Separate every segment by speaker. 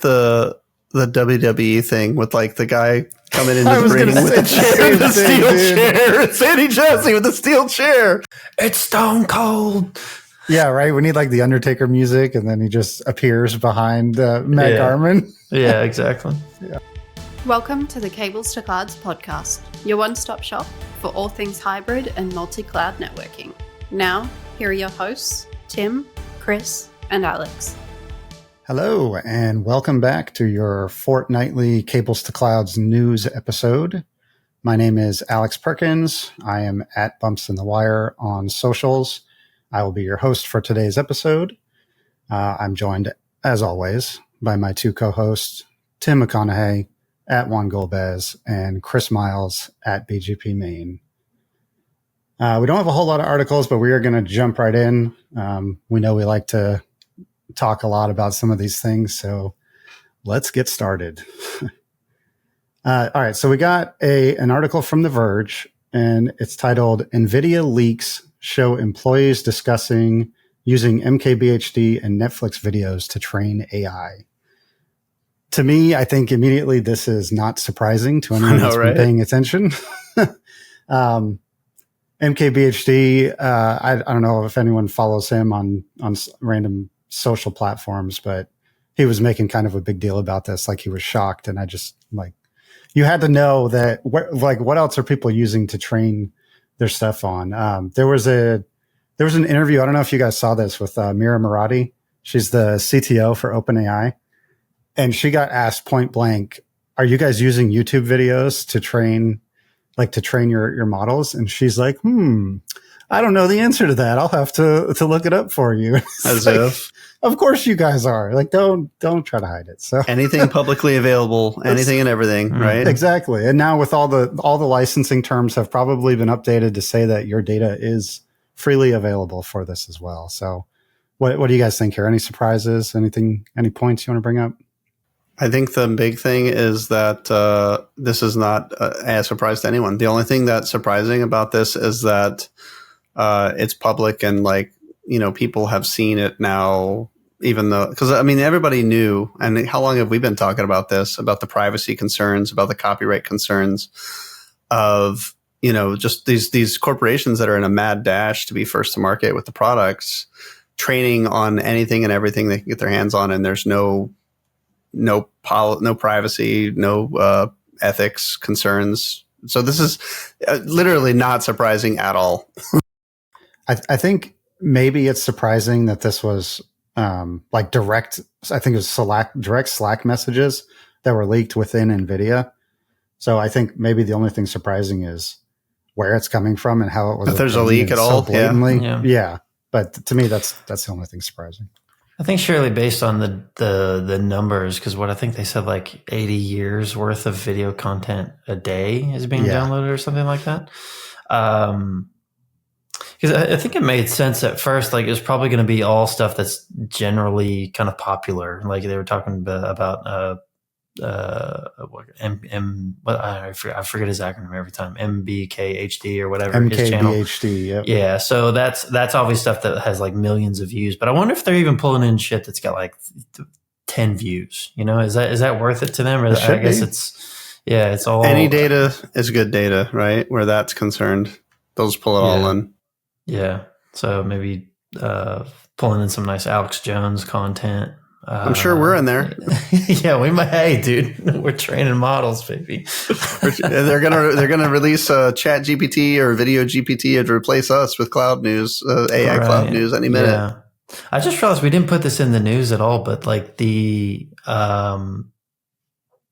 Speaker 1: the WWE thing with like the guy coming into the ring with the chair, the steel chair. It's Sandy Jesse with the steel chair. It's Stone Cold.
Speaker 2: Yeah, right. We need like the Undertaker music, and then he just appears behind Matt Garman.
Speaker 3: Yeah, exactly.
Speaker 2: Yeah.
Speaker 4: Welcome to the Cables to Clouds podcast, your one-stop shop for all things hybrid and multi-cloud networking. Now, here are your hosts, Tim, Chris, and Alex.
Speaker 2: Hello, and welcome back to your Fortnightly Cables to Clouds news episode. My name is Alex Perkins. I am at Bumps in the Wire on socials. I will be your host for today's episode. I'm joined, as always, by my two co-hosts, Tim McConaughey at Juan Golbez and Chris Miles at BGP Maine. We don't have a whole lot of articles, but we are going to jump right in. We know we like to talk a lot about some of these things, so let's get started. All right, so we got an article from The Verge, and it's titled "NVIDIA Leaks Show Employees Discussing Using MKBHD and Netflix Videos to Train AI." To me, I think immediately this is not surprising to anyone that's been paying attention. MKBHD, I don't know if anyone follows him on random social platforms, but he was making kind of a big deal about this. Like, he was shocked. And I just you had to know that what else are people using to train their stuff on? There was an interview. I don't know if you guys saw this with Mira Murati. She's the CTO for OpenAI. And she got asked point blank, are you guys using YouTube videos to train your models? And she's like, I don't know the answer to that. I'll have to look it up for you.
Speaker 1: As if.
Speaker 2: Of course you guys are. Like, don't try to hide it. So
Speaker 1: anything publicly available, anything and everything, right?
Speaker 2: Exactly. And now with all the licensing terms have probably been updated to say that your data is freely available for this as well. So what do you guys think here? Any surprises? Any points you want to bring up?
Speaker 1: I think the big thing is that this is not a surprise to anyone. The only thing that's surprising about this is that it's public and people have seen it now, even though, because everybody knew. And how long have we been talking about this, about the privacy concerns, about the copyright concerns of, just these corporations that are in a mad dash to be first to market with the products, training on anything and everything they can get their hands on. And there's no privacy, no ethics concerns. So this is literally not surprising at all.
Speaker 2: I think maybe it's surprising that this was direct. I think it was direct Slack messages that were leaked within NVIDIA. So I think maybe the only thing surprising is where it's coming from and how it was.
Speaker 1: If there's a leak at all,
Speaker 2: blatantly. Yeah. But to me, that's the only thing surprising.
Speaker 3: I think surely based on the numbers, because what I think they said 80 years worth of video content a day is being downloaded or something like that. Because I think it made sense at first. It was probably going to be all stuff that's generally kind of popular. Like they were talking about I forget his acronym every time. MBKHD or whatever.
Speaker 2: MKBHD. Yep.
Speaker 3: Yeah. So that's obviously stuff that has millions of views. But I wonder if they're even pulling in shit that's got 10 views. Is that worth it to them? Or I guess it's all.
Speaker 1: Any data is good data, right? Where that's concerned, they'll just pull it all in.
Speaker 3: Yeah. So maybe pulling in some nice Alex Jones content.
Speaker 1: I'm sure we're in there.
Speaker 3: Yeah, we might. Hey, dude, we're training models, baby.
Speaker 1: They're gonna release Chat GPT or Video GPT to replace us with cloud news, AI cloud news any minute.
Speaker 3: Yeah. I just realized we didn't put this in the news at all, but the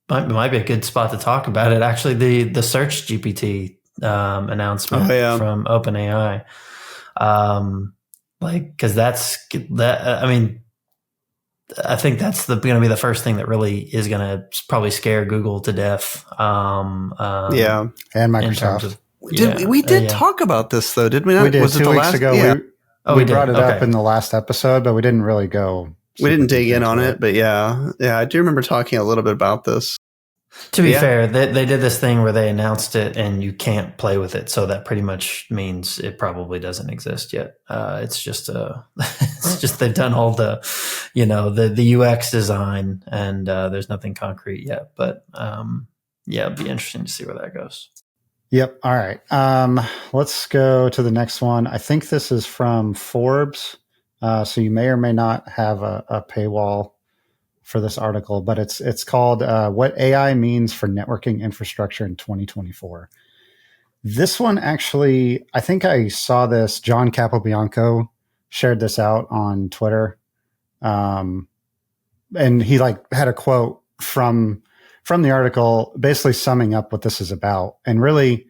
Speaker 3: might be a good spot to talk about it. Actually, the Search GPT announcement from OpenAI, because that's that. I think that's going to be the first thing that really is going to probably scare Google to death.
Speaker 2: And Microsoft.
Speaker 1: We did talk about this though, did we not?
Speaker 2: We did. Was it 2 weeks ago?
Speaker 1: Yeah.
Speaker 2: We brought it up in the last episode, but we didn't really go.
Speaker 1: We didn't dig in on it, but yeah, I do remember talking a little bit about this.
Speaker 3: To be fair, they did this thing where they announced it and you can't play with it. So that pretty much means it probably doesn't exist yet. It's just they've done all the, the UX design and there's nothing concrete yet. But it'd be interesting to see where that goes.
Speaker 2: Yep. All right. Let's go to the next one. I think this is from Forbes. So you may or may not have a paywall for this article, but it's called What AI Means for Networking Infrastructure in 2024. This one actually, I think I saw this, John Capobianco shared this out on Twitter. And he had a quote from the article basically summing up what this is about. And really,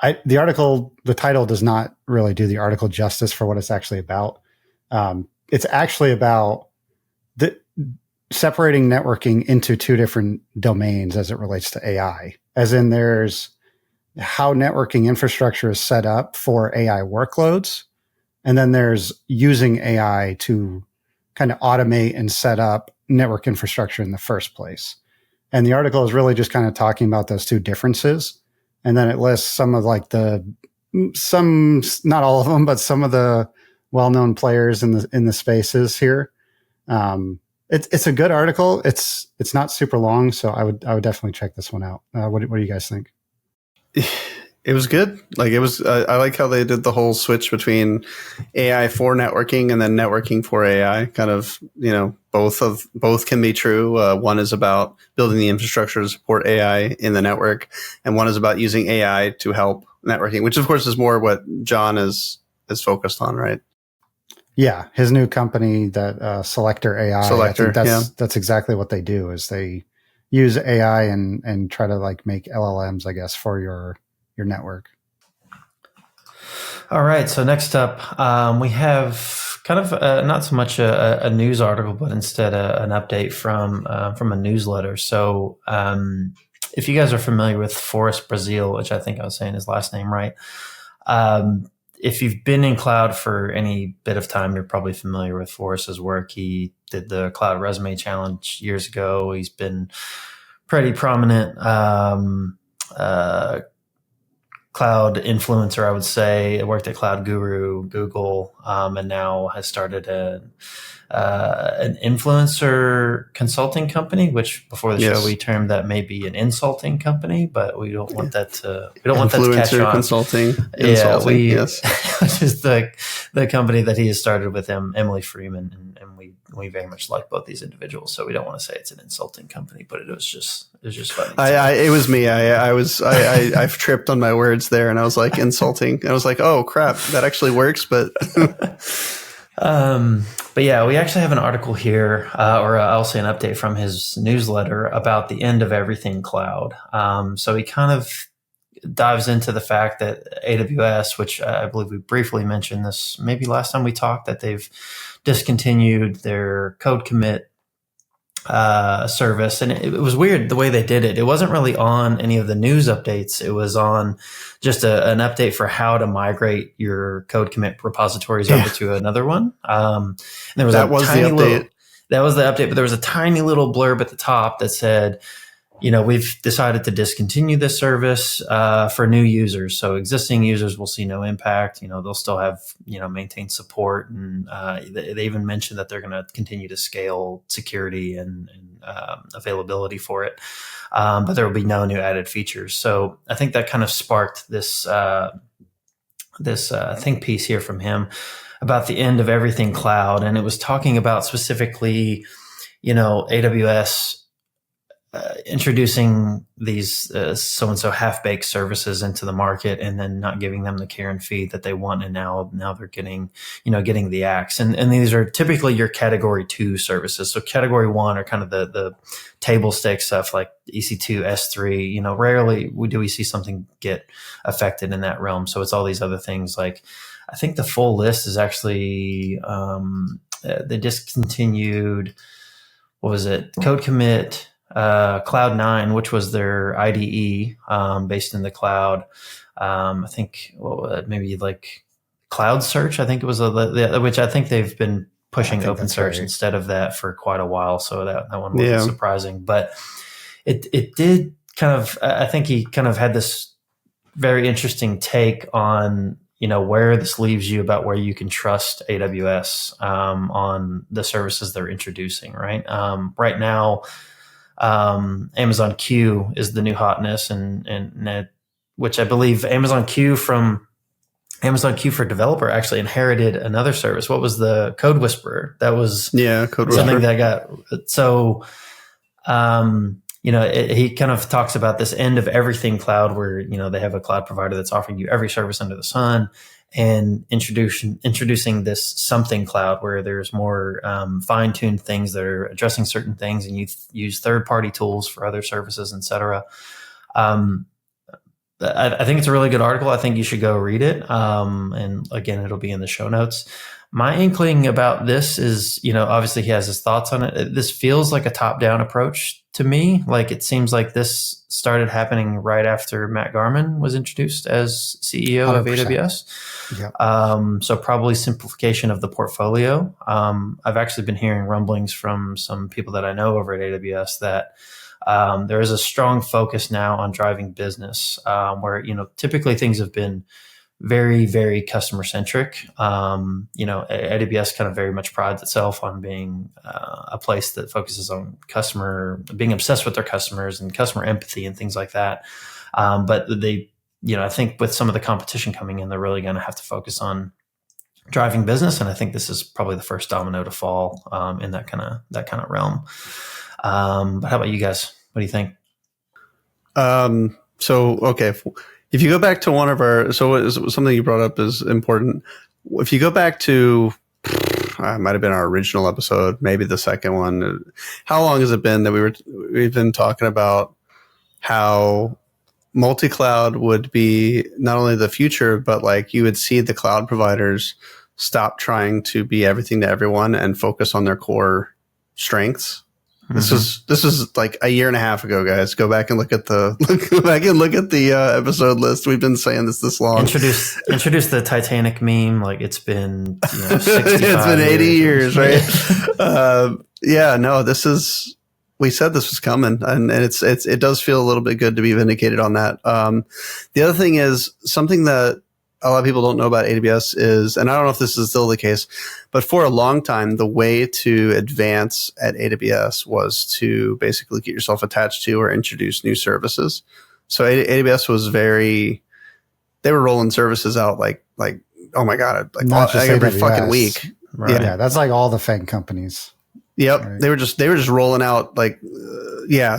Speaker 2: the title does not really do the article justice for what it's actually about. It's actually about separating networking into two different domains as it relates to AI, as in there's how networking infrastructure is set up for AI workloads. And then there's using AI to kind of automate and set up network infrastructure in the first place. And the article is really just kind of talking about those two differences. And then it lists some of not all of them, but some of the well-known players in the spaces here. It's a good article. It's not super long, so I would definitely check this one out. What do you guys think?
Speaker 1: It was good. It was. I like how they did the whole switch between AI for networking and then networking for AI. Kind of, both can be true. One is about building the infrastructure to support AI in the network, and one is about using AI to help networking, which of course is more what John is focused on, right?
Speaker 2: Yeah, his new company, that Selector AI. That's exactly what they do. Is they use AI and try to make LLMs, I guess, for your network.
Speaker 3: All right. So next up, we have kind of not so much a news article, but instead an update from a newsletter. So if you guys are familiar with Forrest Brazeal, which I think I was saying his last name right. If you've been in cloud for any bit of time, you're probably familiar with Forrest's work. He did the Cloud Resume Challenge years ago. He's been pretty prominent cloud influencer, I would say. He worked at Cloud Guru, Google, and now has started an influencer consulting company, which before the show we termed that maybe an insulting company, but we don't want that to catch on.
Speaker 1: Influencer consulting,
Speaker 3: which is the company that he has started with Emily Freeman, and we very much like both these individuals, so we don't want to say it's an insulting company, but it was just funny.
Speaker 1: It was me. I've tripped on my words there, and I was like insulting. I was like, oh crap, that actually works, but.
Speaker 3: But yeah, we actually have an article here, or I'll say an update from his newsletter about the end of everything cloud. So he kind of dives into the fact that AWS, which I believe we briefly mentioned this maybe last time we talked, that they've discontinued their CodeCommit service. And it was weird the way they did it. It wasn't really on any of the news updates. It was on just an update for how to migrate your CodeCommit repositories over to another one. And there was that was the update. That was the update, but there was a tiny little blurb at the top that said, we've decided to discontinue this service for new users. So existing users will see no impact. They'll still have, maintain support. And they even mentioned that they're going to continue to scale security and availability for it. But there will be no new added features. So I think that kind of sparked this think piece here from him about the end of everything cloud. And it was talking about specifically, AWS introducing these so-and-so half-baked services into the market and then not giving them the care and feed that they want. And now they're getting the axe. And these are typically your category 2 services. So category 1 are kind of the table stakes stuff like EC2, S3. Rarely do we see something get affected in that realm. So it's all these other things. Like, I think the full list is actually, they discontinued, what was it? CodeCommit, Cloud9, which was their IDE based in the cloud. I think maybe like Cloud Search. I think it was which I think they've been pushing OpenSearch instead of that for quite a while. So that one wasn't surprising. But it did kind of, I think he kind of had this very interesting take on, where this leaves you about where you can trust AWS on the services they're introducing, right? Right now, Amazon Q is the new hotness, and which I believe Amazon Q for Developer actually inherited another service. What was the Code Whisperer? That was
Speaker 1: Code Whisperer.
Speaker 3: Something that got so. He kind of talks about this end of everything cloud, where they have a cloud provider that's offering you every service under the sun, and introducing this something cloud where there's more fine-tuned things that are addressing certain things, and you use third-party tools for other services, etc. I think it's a really good article. I think you should go read it. And again, it'll be in the show notes. My inkling about this is, obviously he has his thoughts on it. This feels like a top-down approach to me. Like, it seems like this started happening right after Matt Garman was introduced as CEO 100%. Of AWS.
Speaker 2: Yep.
Speaker 3: So probably simplification of the portfolio. I've actually been hearing rumblings from some people that I know over at AWS that there is a strong focus now on driving business, where, typically things have been very, very customer centric. AWS kind of very much prides itself on being a place that focuses on being obsessed with their customers and customer empathy and things like that. But they, I think with some of the competition coming in, they're really going to have to focus on driving business. And I think this is probably the first domino to fall in that kind of realm. But how about you guys? What do you think?
Speaker 1: Okay. If you go back to one of our, something you brought up is important. If you go back to, it might have been our original episode, maybe the second one. How long has it been that we've been talking about how multi-cloud would be not only the future, but like you would see the cloud providers stop trying to be everything to everyone and focus on their core strengths. Mm-hmm. This is like a year and a half ago, guys. Go back and look at the episode list. We've been saying this long.
Speaker 3: Introduce the Titanic meme. Like, it's been 65
Speaker 1: it's been 80 years, right? We said this was coming, and it does feel a little bit good to be vindicated on that. The other thing is something that a lot of people don't know about AWS is, and I don't know if this is still the case, but for a long time, the way to advance at AWS was to basically get yourself attached to or introduce new services. So AWS was they were rolling services out like oh my God, like every fucking week.
Speaker 2: Right. Yeah, that's like all the FANG companies.
Speaker 1: Yep. Right. They were just rolling out like,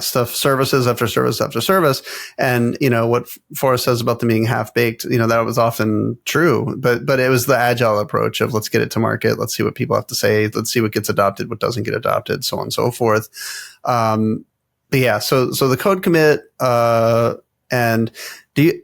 Speaker 1: stuff, services after service after service. And, what Forrest says about them being half baked, that was often true, but it was the agile approach of let's get it to market. Let's see what people have to say. Let's see what gets adopted, what doesn't get adopted, so on and so forth. So the code commit, and did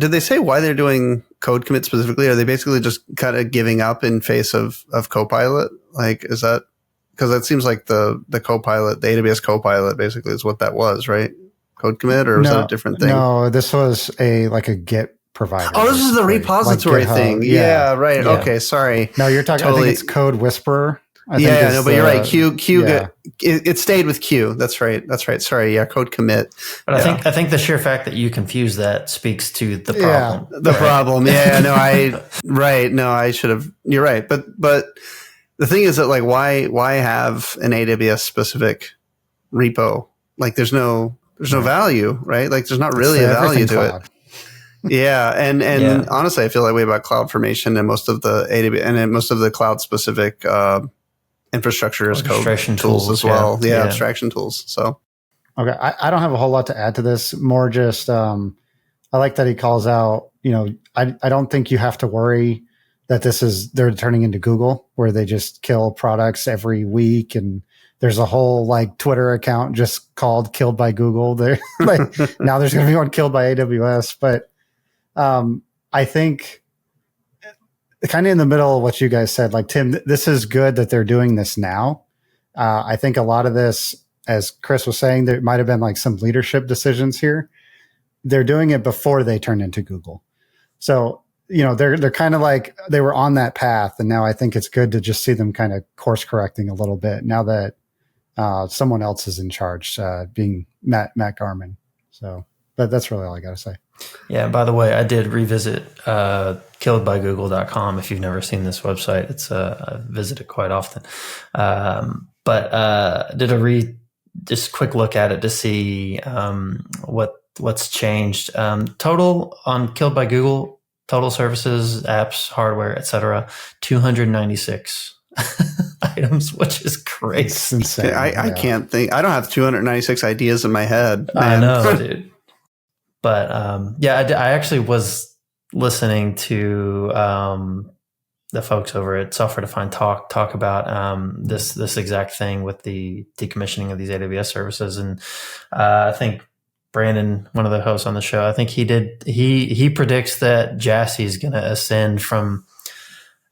Speaker 1: they say why they're doing code commit specifically? Are they basically just kind of giving up in face of Copilot? Like, is that, because that seems like the Copilot, the AWS Copilot basically is what that was, right? Code commit, or was that a different thing?
Speaker 2: No, this was a Git provider.
Speaker 1: Oh, this is the repository thing. Yeah, right. Yeah. Okay, sorry.
Speaker 2: No, you're talking, I think it's Code Whisperer.
Speaker 1: But you're right. Q. It stayed with Q. That's right. Sorry. Yeah, code commit.
Speaker 3: But I think the sheer fact that you confuse that speaks to the problem.
Speaker 1: The problem. Yeah. No, I should have. You're right. But the thing is that, like, why have an AWS specific repo? Like, there's no value, right? Like, there's not really a value to
Speaker 2: cloud.
Speaker 1: It. Yeah, and honestly, I feel that way about CloudFormation and most of the AWS and most of the cloud specific infrastructure as code tools as well. Yeah, abstraction tools. So,
Speaker 2: okay, I don't have a whole lot to add to this. More just, I like that he calls out. I don't think you have to worry that they're turning into Google, where they just kill products every week, and there's a whole Twitter account just called "Killed by Google." They're now there's going to be one killed by AWS, but I think kind of in the middle of what you guys said, like, Tim, this is good that they're doing this now. I think a lot of this, as Chris was saying, there might have been some leadership decisions here. They're doing it before they turn into Google, so. They're kind of they were on that path, and now I think it's good to just see them kind of course correcting a little bit now that Someone else is in charge, being Matt Garman. So, but that's really all I got to say.
Speaker 3: Yeah. By the way, I did revisit killedbygoogle.com. If you've never seen this website, I visit it quite often. But did just quick look at it to see what's changed. Total on Killed by Google, total services, apps, hardware, etc., 296 items, which is crazy.
Speaker 2: It's insane.
Speaker 1: I can't think. I don't have 296 ideas in my head. Man.
Speaker 3: I know, dude. But I actually was listening to the folks over at Software Defined talk about this exact thing with the decommissioning of these AWS services, and I think Brandon, one of the hosts on the show, I think he predicts that Jassy is going to ascend from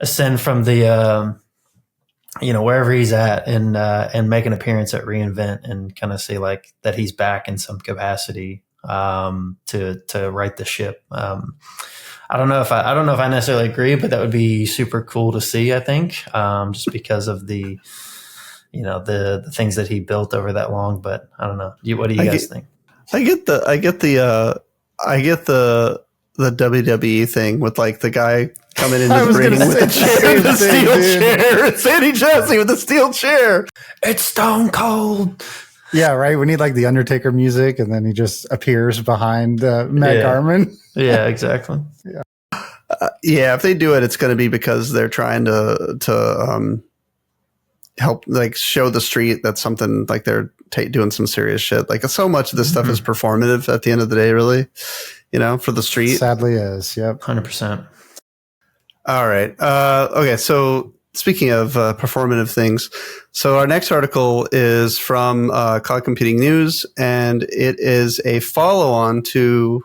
Speaker 3: the wherever he's at and make an appearance at reInvent and kind of say like that he's back in some capacity to right the ship. I don't know if I necessarily agree, but that would be super cool to see, I think, just because of the things that he built over that long. But I don't know. What do you guys think?
Speaker 1: I get the WWE thing with like the guy coming in the ring with the chair, the steel chair. It's Sandy Jassy with the steel chair. It's Stone Cold.
Speaker 2: Yeah, right. We need like the Undertaker music, and then he just appears behind Matt Garman.
Speaker 3: Yeah, exactly.
Speaker 1: If they do it, it's going to be because they're trying to help, like, show the street that something like they're doing some serious shit. Like, so much of this stuff is performative at the end of the day, really, for the street.
Speaker 2: Sadly is. Yep.
Speaker 3: 100%.
Speaker 1: All right. Okay. So speaking of performative things, so our next article is from Cloud Computing News, and it is a follow-on to.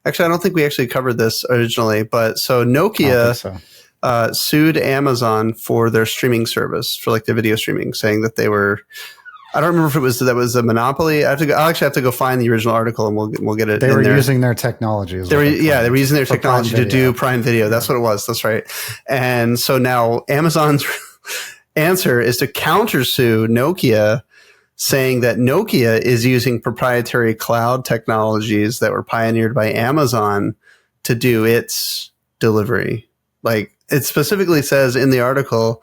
Speaker 1: Actually, I don't think we actually covered this originally, but so Nokia sued Amazon for their streaming service, for like the video streaming, saying that they were. I don't remember if that was a monopoly. I'll actually have to go find the original article, and we'll get it.
Speaker 2: They were using their technology.
Speaker 1: They were using their technology to do Prime Video. That's what it was. That's right. And so now Amazon's answer is to countersue Nokia, saying that Nokia is using proprietary cloud technologies that were pioneered by Amazon to do its delivery. Like, it specifically says in the article,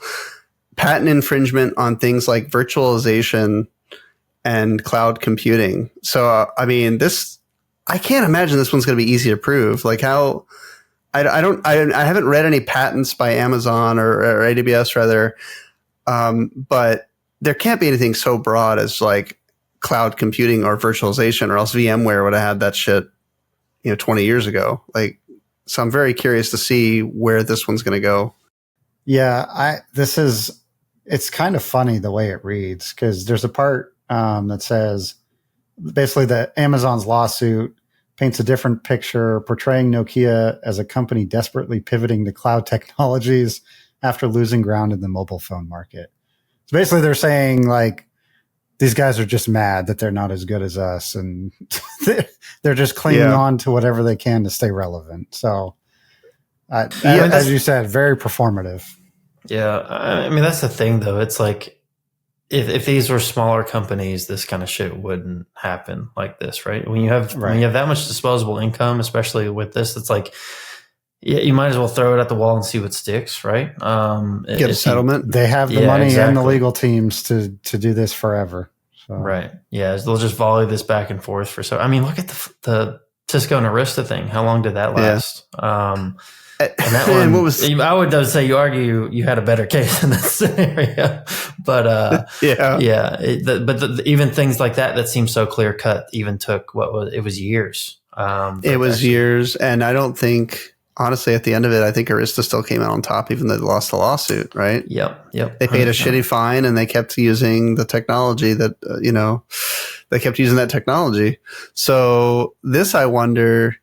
Speaker 1: patent infringement on things like virtualization and cloud computing. So, I mean, I can't imagine this one's going to be easy to prove. Like, how I haven't read any patents by Amazon or AWS rather, but there can't be anything so broad as like cloud computing or virtualization, or else VMware would have had that shit, 20 years ago. Like, so I'm very curious to see where this one's going to go.
Speaker 2: Yeah, it's kind of funny the way it reads, because there's a part that says basically that Amazon's lawsuit paints a different picture, portraying Nokia as a company desperately pivoting to cloud technologies after losing ground in the mobile phone market. So basically they're saying like, these guys are just mad that they're not as good as us, and they're just clinging on to whatever they can to stay relevant. So as you said, very performative.
Speaker 3: Yeah. I mean, that's the thing though. It's like, if these were smaller companies, this kind of shit wouldn't happen like this, right? When you have that much disposable income, especially with this, it's like, you might as well throw it at the wall and see what sticks, right?
Speaker 1: Get a settlement.
Speaker 2: They have the money and the legal teams to do this forever. So.
Speaker 3: Right. Yeah. They'll just volley this back and forth I mean, look at the Cisco and Arista thing. How long did that last? And that one, I would say you argue you had a better case in that scenario, but even things like that seem so clear cut even took it was years.
Speaker 1: It was years, and I don't think, honestly, at the end of it, I think Arista still came out on top, even though they lost the lawsuit, right?
Speaker 3: Yep.
Speaker 1: They paid a shitty fine, and they kept using the technology that they kept using that technology. So this, I wonder.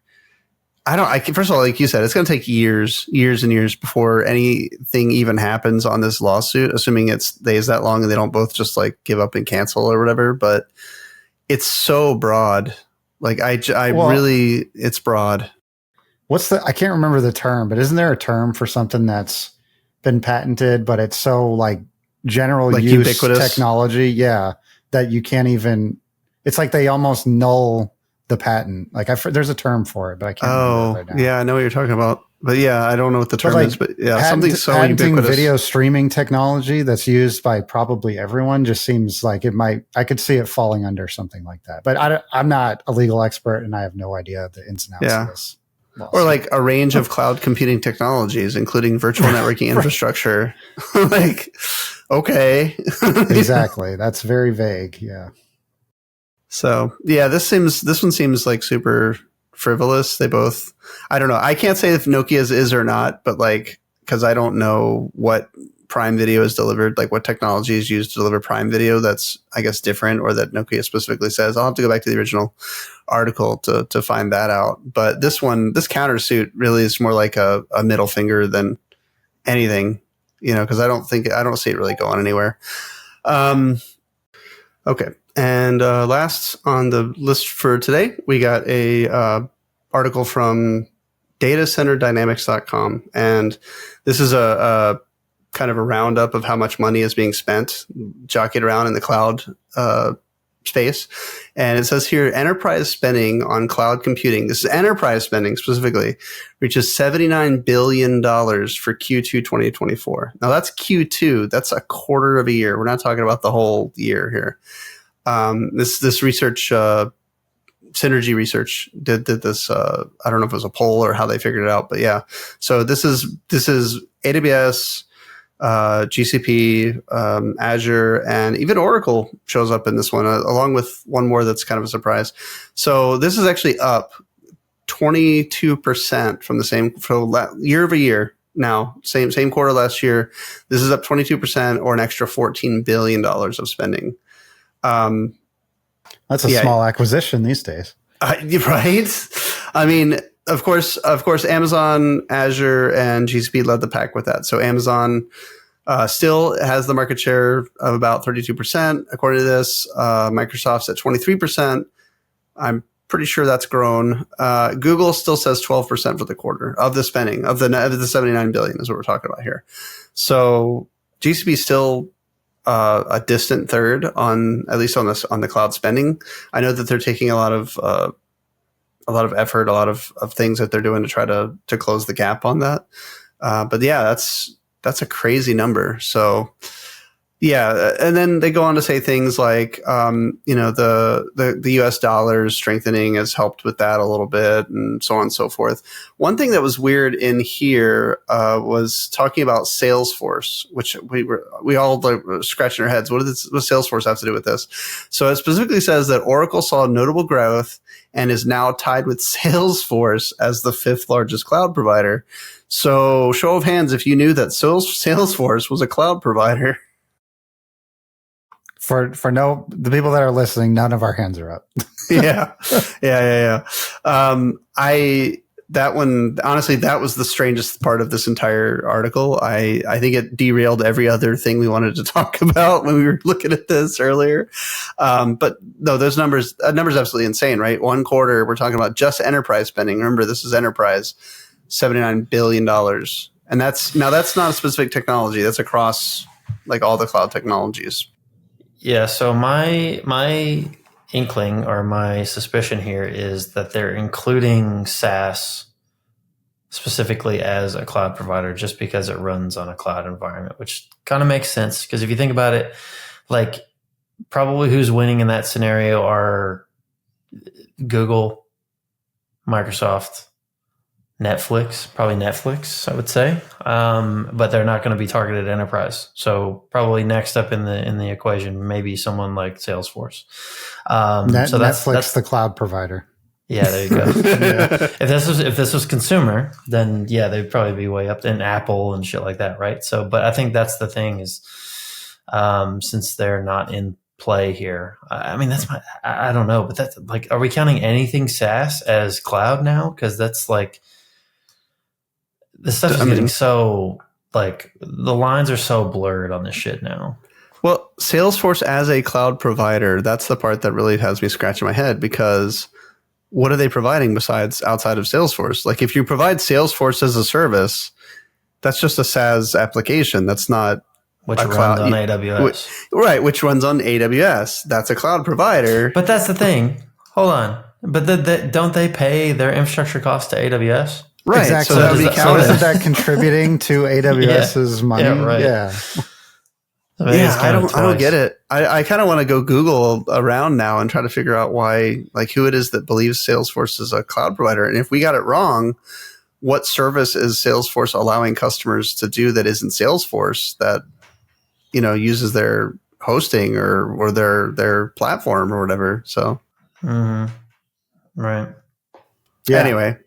Speaker 1: First of all, like you said, it's going to take years and years before anything even happens on this lawsuit, assuming it stays that long and they don't both just like give up and cancel or whatever. But it's so broad. Like it's broad.
Speaker 2: I can't remember the term, but isn't there a term for something that's been patented, but it's so like general use ubiquitous technology? Yeah. that you can't even. It's like they almost null the patent. Like there's a term for it, but I can't remember it right now.
Speaker 1: Yeah, I know what you're talking about. But yeah, I don't know what the term is. But yeah, something so
Speaker 2: patenting
Speaker 1: ubiquitous.
Speaker 2: Video streaming technology that's used by probably everyone just seems like it might. I could see it falling under something like that. But I'm not a legal expert, and I have no idea the ins and outs of this.
Speaker 1: Or like a range of cloud computing technologies, including virtual networking infrastructure. Like, okay.
Speaker 2: Exactly. That's very vague. Yeah.
Speaker 1: So yeah, this one seems like super frivolous. They both, I don't know. I can't say if Nokia's is or not, but like, because I don't know what Prime Video is delivered, like what technology is used to deliver Prime Video that's, I guess, different, or that Nokia specifically says. I'll have to go back to the original article to find that out. But this countersuit really is more like a middle finger than anything, because I don't see it really going anywhere. Okay. And last on the list for today, we got a article from datacenterdynamics.com. And this is a kind of a roundup of how much money is being spent jockeyed around in the cloud space. And it says here, enterprise spending on cloud computing, this is enterprise spending specifically, reaches $79 billion for Q2 2024. Now that's Q2. That's a quarter of a year. We're not talking about the whole year here. This research, Synergy Research did this. I don't know if it was a poll or how they figured it out, but yeah. So this is AWS, GCP, Azure, and even Oracle shows up in this one, along with one more that's kind of a surprise. So this is actually up 22% from the same year over year. Now, same quarter last year. This is up 22%, or an extra $14 billion of spending.
Speaker 2: That's a small acquisition these days,
Speaker 1: right? I mean, of course, Amazon, Azure, and GCP led the pack with that. So Amazon still has the market share of about 32%, according to this. Microsoft's at 23%. I'm pretty sure that's grown. Google still says 12% for the quarter of the spending of the 79 billion is what we're talking about here. So GCP still a distant third on, at least on the cloud spending. I know that they're taking a lot of effort, a lot of things that they're doing to try to close the gap on that. But yeah, that's a crazy number. So yeah. And then they go on to say things like, the US dollar strengthening has helped with that a little bit, and so on and so forth. One thing that was weird in here was talking about Salesforce, which we all were scratching our heads. What does Salesforce have to do with this? So it specifically says that Oracle saw notable growth and is now tied with Salesforce as the 5th largest cloud provider. So show of hands if you knew that Salesforce was a cloud provider.
Speaker 2: For the people that are listening, none of our hands are up.
Speaker 1: Yeah. That one, honestly, that was the strangest part of this entire article. I think it derailed every other thing we wanted to talk about when we were looking at this earlier. But no, those numbers, absolutely insane, right? One quarter, we're talking about just enterprise spending. Remember, this is enterprise, $79 billion. And that's not a specific technology. That's across like all the cloud technologies.
Speaker 3: Yeah, so my inkling or my suspicion here is that they're including SaaS specifically as a cloud provider just because it runs on a cloud environment, which kind of makes sense. Because if you think about it, like probably who's winning in that scenario are Google, Microsoft, Netflix, I would say. But they're not going to be targeted enterprise. So probably next up in the equation, maybe someone like Salesforce. So that's
Speaker 2: the cloud provider.
Speaker 3: Yeah, there you go. Yeah. If this was consumer, then yeah, they'd probably be way up in Apple and shit like that, right? So, but I think that's the thing is, since they're not in play here, I mean, I don't know, but that's like, are we counting anything SaaS as cloud now? Because that's like, this stuff is getting so, like, the lines are so blurred on this shit now.
Speaker 1: Well, Salesforce as a cloud provider, that's the part that really has me scratching my head, because what are they providing besides outside of Salesforce? Like, if you provide Salesforce as a service, that's just a SaaS application. That's not
Speaker 3: which
Speaker 1: a
Speaker 3: runs
Speaker 1: cloud
Speaker 3: on AWS.
Speaker 1: Right, which runs on AWS. That's a cloud provider.
Speaker 3: But that's the thing. Hold on. But don't they pay their infrastructure costs to AWS?
Speaker 2: Right. Exactly.
Speaker 1: So that would be counted.
Speaker 2: Isn't that contributing to AWS's money?
Speaker 3: Yeah, right.
Speaker 2: Yeah.
Speaker 1: I don't get it. I kind of want to go Google around now and try to figure out why, like, who it is that believes Salesforce is a cloud provider. And if we got it wrong, what service is Salesforce allowing customers to do that isn't Salesforce that, uses their hosting or their platform or whatever? So,
Speaker 3: right.
Speaker 2: Yeah.
Speaker 1: Anyway,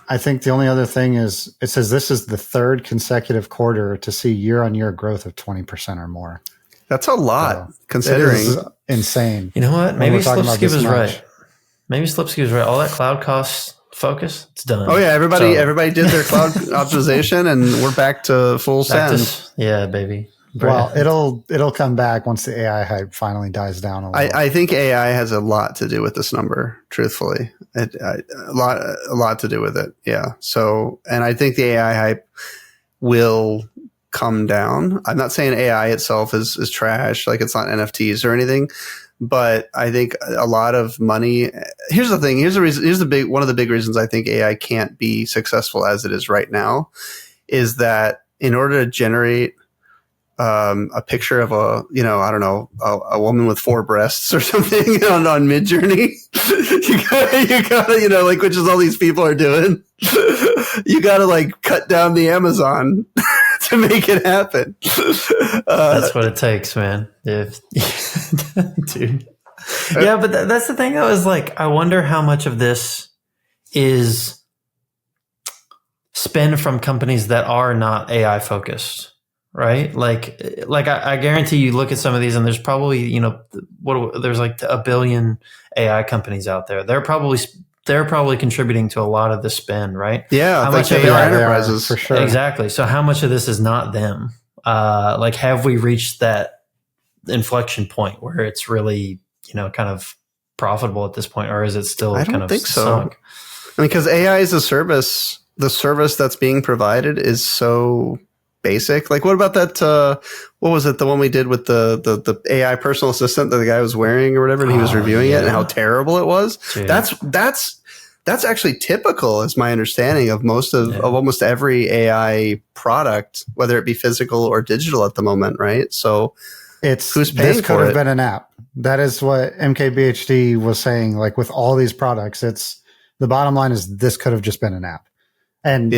Speaker 2: I think the only other thing is it says this is the third consecutive quarter to see year-on-year growth of 20% or more.
Speaker 1: That's a lot, considering.
Speaker 2: It is insane.
Speaker 3: You know what? Maybe Slipsky was right. Maybe Slipsky was right. All that cloud costs focus, it's done.
Speaker 1: Oh yeah, everybody did their cloud optimization, and we're back to full send.
Speaker 3: Yeah, baby.
Speaker 2: Well, it'll come back once the AI hype finally dies down a little.
Speaker 1: I think AI has a lot to do with this number. Truthfully, a lot to do with it. Yeah. So, and I think the AI hype will come down. I'm not saying AI itself is trash, like it's not NFTs or anything, but I think a lot of money. Here's the thing. Here's one of the big reasons I think AI can't be successful as it is right now, is that in order to generate a picture of a woman with 4 breasts or something on Midjourney, you gotta, like, which is all these people are doing. You gotta, like, cut down the Amazon to make it happen.
Speaker 3: That's what it takes, man. Dude. Yeah, but that's the thing, though, is, like, I wonder how much of this is spend from companies that are not AI focused. Right? Like I guarantee you look at some of these and there's probably, there's like a billion AI companies out there. They're probably contributing to a lot of the spend, right?
Speaker 1: Yeah.
Speaker 3: How much of
Speaker 1: AI enterprises
Speaker 2: for sure.
Speaker 3: Exactly. So how much of this is not them? Like, have we reached that inflection point where it's really, kind of profitable at this point, or is it still
Speaker 1: I
Speaker 3: kind
Speaker 1: don't
Speaker 3: of
Speaker 1: think so.
Speaker 3: sunk?
Speaker 1: I mean, because AI is a service. The service that's being provided is so basic. Like, what about that? What was it? The one we did with the AI personal assistant that the guy was wearing or whatever, and he was reviewing it and how terrible it was. Dude. That's actually typical, is my understanding of most of almost every AI product, whether it be physical or digital at the moment, right? So who's paying
Speaker 2: this
Speaker 1: for
Speaker 2: could have
Speaker 1: it?
Speaker 2: been an app. That is what MKBHD was saying. Like, with all these products, the bottom line is this could have just been an app. And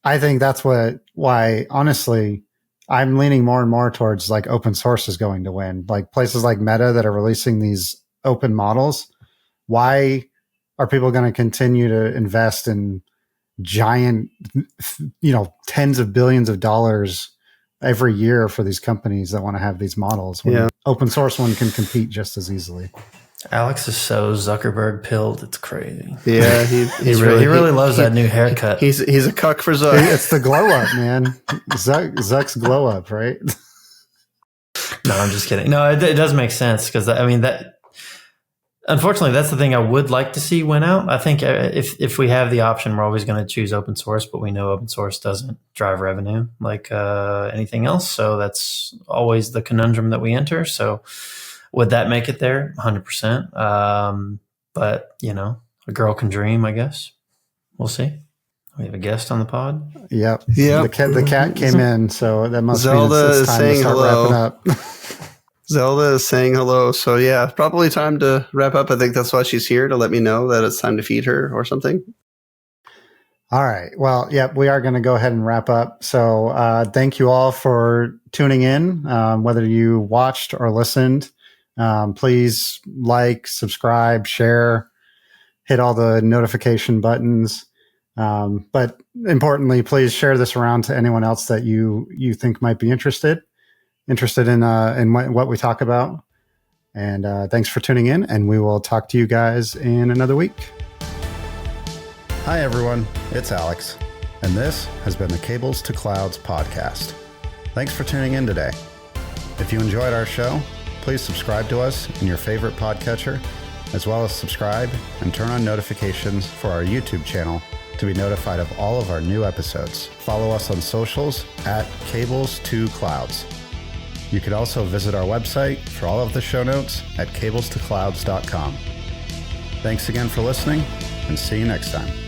Speaker 2: I think that's why, honestly, I'm leaning more and more towards, like, open source is going to win. Like, places like Meta that are releasing these open models. Why are people going to continue to invest in giant, tens of billions of dollars every year for these companies that want to have these models when open source one can compete just as easily?
Speaker 3: Alex is so Zuckerberg pilled. It's crazy.
Speaker 1: Yeah, he
Speaker 3: really loves that new haircut.
Speaker 1: He's a cuck for Zuck.
Speaker 2: It's the glow up, man. Zuck's glow up, right?
Speaker 3: No, I'm just kidding. No, it does make sense, because I mean that. Unfortunately, that's the thing I would like to see win out. I think if we have the option, we're always going to choose open source, but we know open source doesn't drive revenue like anything else. So that's always the conundrum that we enter. So would that make it there? 100%. But, a girl can dream, I guess. We'll see. We have a guest on the pod.
Speaker 2: Yep. The cat came in, so that must mean it's time to start wrapping up.
Speaker 1: Zelda is saying hello. So yeah, probably time to wrap up. I think that's why she's here, to let me know that it's time to feed her or something.
Speaker 2: All right. Well, we are going to go ahead and wrap up. So thank you all for tuning in, whether you watched or listened. Please like, subscribe, share, hit all the notification buttons. But importantly, please share this around to anyone else that you think might be interested in what we talk about. And thanks for tuning in, and we will talk to you guys in another week. Hi, everyone. It's Alex, and this has been the Cables to Clouds podcast. Thanks for tuning in today. If you enjoyed our show, please subscribe to us in your favorite podcatcher, as well as subscribe and turn on notifications for our YouTube channel to be notified of all of our new episodes. Follow us on socials at Cables to Clouds. You can also visit our website for all of the show notes at cablestoclouds.com. Thanks again for listening, and see you next time.